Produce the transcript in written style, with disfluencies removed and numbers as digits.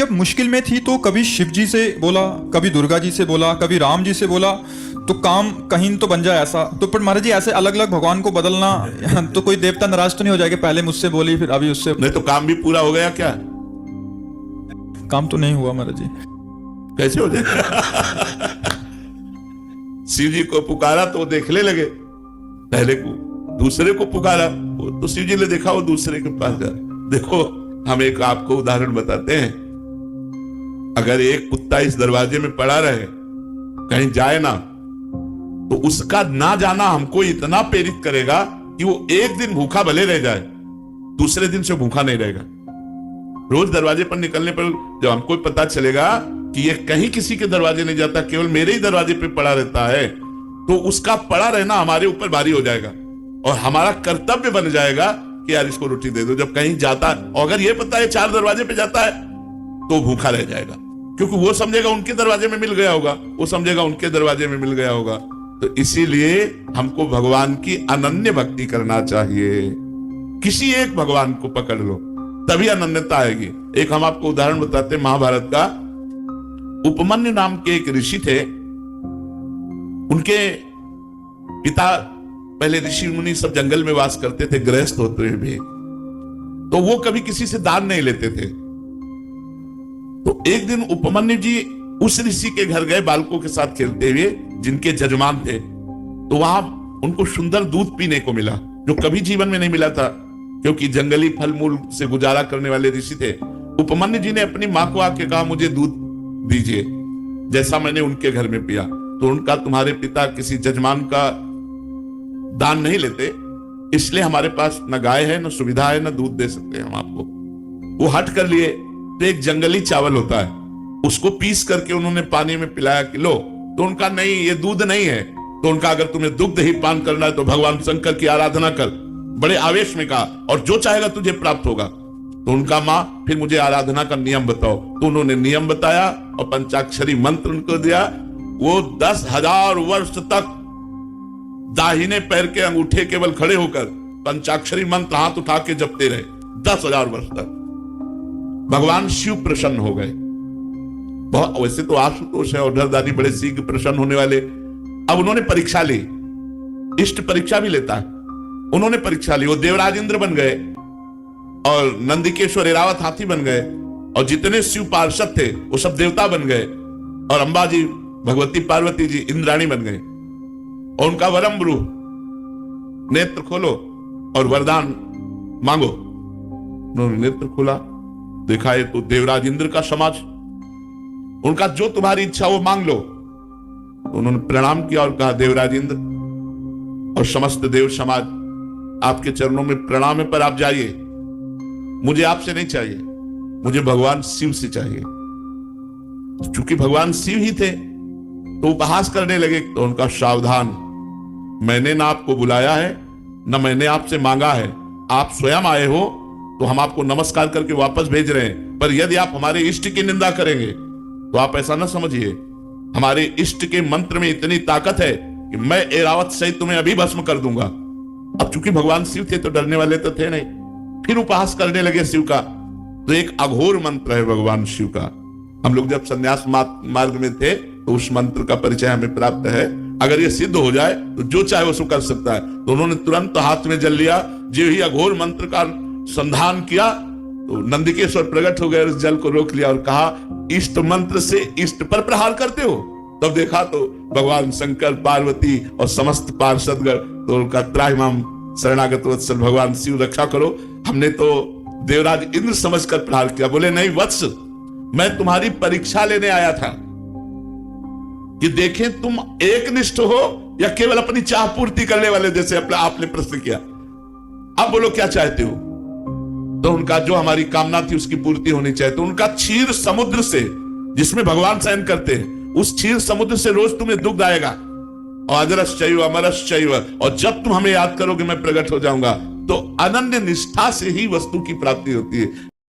जब मुश्किल में थी तो कभी शिव जी से बोला, कभी दुर्गा जी से बोला, कभी राम जी से बोला, तो काम कहीं तो बन जाए ऐसा। तो पर महाराज जी ऐसे अलग अलग भगवान को बदलना तो कोई देवता नाराज तो नहीं हो जाएगा, पहले मुझसे बोली फिर अभी उससे? नहीं तो काम भी पूरा हो गया क्या? काम तो नहीं हुआ महाराज जी। कैसे हो जाएगा? शिव जी को पुकारा तो वो देखने लगे, पहले को दूसरे को पुकारा तो शिव जी ने देखा, वो दूसरे के पास गया। देखो हम एक आपको उदाहरण बताते हैं, अगर एक कुत्ता इस दरवाजे में पड़ा रहे कहीं जाए ना, तो उसका ना जाना हमको इतना प्रेरित करेगा कि वो एक दिन भूखा भले रह जाए, दूसरे दिन से भूखा नहीं रहेगा। रोज दरवाजे पर निकलने पर जब हमको पता चलेगा कि ये कहीं किसी के दरवाजे नहीं जाता, केवल मेरे ही दरवाजे पे पड़ा रहता है, तो उसका पड़ा रहना हमारे ऊपर भारी हो जाएगा और हमारा कर्तव्य बन जाएगा कि यार इसको रोटी दे दो। जब कहीं जाता है और अगर ये पता है 4 दरवाजे पे जाता है तो भूखा रह जाएगा, क्योंकि वो समझेगा उनके दरवाजे में मिल गया होगा, वो समझेगा उनके दरवाजे में मिल गया होगा। तो इसीलिए हमको भगवान की अनन्य भक्ति करना चाहिए। किसी एक भगवान को पकड़ लो तभी अनन्यता आएगी। एक हम आपको उदाहरण बताते हैं महाभारत का। उपमन्यु नाम के एक ऋषि थे, उनके पिता पहले ऋषि मुनि सब जंगल में वास करते थे, गृहस्थ होते हुए भी, तो वो कभी किसी से दान नहीं लेते थे। तो एक दिन उपमन्यु जी उस ऋषि के घर गए बालकों के साथ खेलते हुए, जिनके जजमान थे। तो वहां उनको सुंदर दूध पीने को मिला, जो कभी जीवन में नहीं मिला था, क्योंकि जंगली फल मूल से गुजारा करने वाले ऋषि थे। उपमन्यु जी ने अपनी मां को आके कहा, मुझे दूध दीजिए जैसा मैंने उनके घर में पिया। तो उनका, तुम्हारे पिता किसी जजमान का दान नहीं लेते, इसलिए हमारे पास न गाय है, न सुविधा है, न दूध दे सकते हम आपको। वो हट कर लिए। तो एक जंगली चावल होता है, उसको पीस करके उन्होंने पानी में पिलाया कि लो। तो उनका, नहीं ये दूध नहीं है। तो उनका, अगर तुम्हें दुग्ध ही पान करना है तो भगवान शंकर की आराधना कर। बड़े आवेश में कहा, और जो चाहेगा तुझे प्राप्त होगा। तो उनका, मां फिर मुझे आराधना का नियम बताओ। तो उन्होंने नियम बताया और पंचाक्षरी मंत्र उनको दिया। वो 10,000 वर्ष तक दाहिने पैर के अंगूठे केवल खड़े होकर पंचाक्षरी मंत्र हाथ उठा के जपते रहे 10,000 वर्ष तक। भगवान शिव प्रसन्न हो गए। बहुत, वैसे तो आशुतोष है और डरदारी बड़े शीघ्र प्रसन्न होने वाले। अब उन्होंने परीक्षा ली, इष्ट परीक्षा भी लेता है। उन्होंने परीक्षा ली, वो देवराज इंद्र बन गए और नंदिकेश्वर एरावत हाथी बन गए, और जितने शिव पार्षद थे वो सब देवता बन गए, और अंबा जी, भगवती पार्वती जी इंद्राणी बन गए। और उनका वरम ब्रू, नेत्र खोलो और वरदान मांगो। उन्होंने नेत्र खोला, देखा ये तो देवराज इंद्र का समाज। उनका, जो तुम्हारी इच्छा वो मांग लो। तो उन्होंने प्रणाम किया और कहा, देवराज इंद्र और समस्त देव समाज, आपके चरणों में प्रणाम है, पर आप जाइए, मुझे आपसे नहीं चाहिए, मुझे भगवान शिव से चाहिए। चूंकि भगवान शिव ही थे तो उपहास करने लगे। तो उनका, सावधान, मैंने ना आपको बुलाया है, ना मैंने आपसे मांगा है, आप स्वयं आए हो तो हम आपको नमस्कार करके वापस भेज रहे हैं। पर यदि आप हमारे इष्ट की निंदा करेंगे तो आप ऐसा ना समझिए, हमारे इष्ट के मंत्र में इतनी ताकत है कि मैं एरावत सहित तुम्हें अभी भस्म कर दूंगा। अब चूंकि भगवान शिव थे तो डरने वाले तो थे नहीं, फिर उपहास करने लगे शिव का। तो एक अघोर मंत्र है भगवान शिव का। हम लोग जब संन्यास मार्ग में थे तो उस मंत्र का परिचय हमें प्राप्त है। अगर ये सिद्ध हो जाए तो जो चाहे वो कर सकता है। तो उन्होंने तुरंत हाथ में जल लिया, जो ही अघोर मंत्र का संधान किया तो नंदिकेश्वर प्रकट हो गए, उस जल को रोक लिया और कहा, इष्ट मंत्र से इष्ट पर प्रहार करते हो? तब देखा तो भगवान शंकर, पार्वती और समस्त पार्षदगण, तो उनका, त्राहिमाम शरणागत वत्सल भगवान शिव रक्षा करो, हमने तो देवराज इंद्र समझकर प्रहार किया। बोले, नहीं वत्स, मैं तुम्हारी परीक्षा लेने आया था कि देखें तुम एकनिष्ठ हो या केवल अपनी चाह पूर्ति करने वाले, जैसे आपने प्रश्न किया। अब बोलो क्या चाहते हो? तो उनका, जो हमारी कामना थी उसकी पूर्ति होनी चाहिए। तो उनका, क्षीर समुद्र से, जिसमें भगवान शयन करते हैं, उस क्षीर समुद्र से रोज तुम्हें दुग्ध आएगा, और अजरश्चैव अमरश्चैव, और जब तुम हमें याद करोगे मैं प्रकट हो जाऊंगा। तो अनन्य निष्ठा से ही वस्तु की प्राप्ति होती है।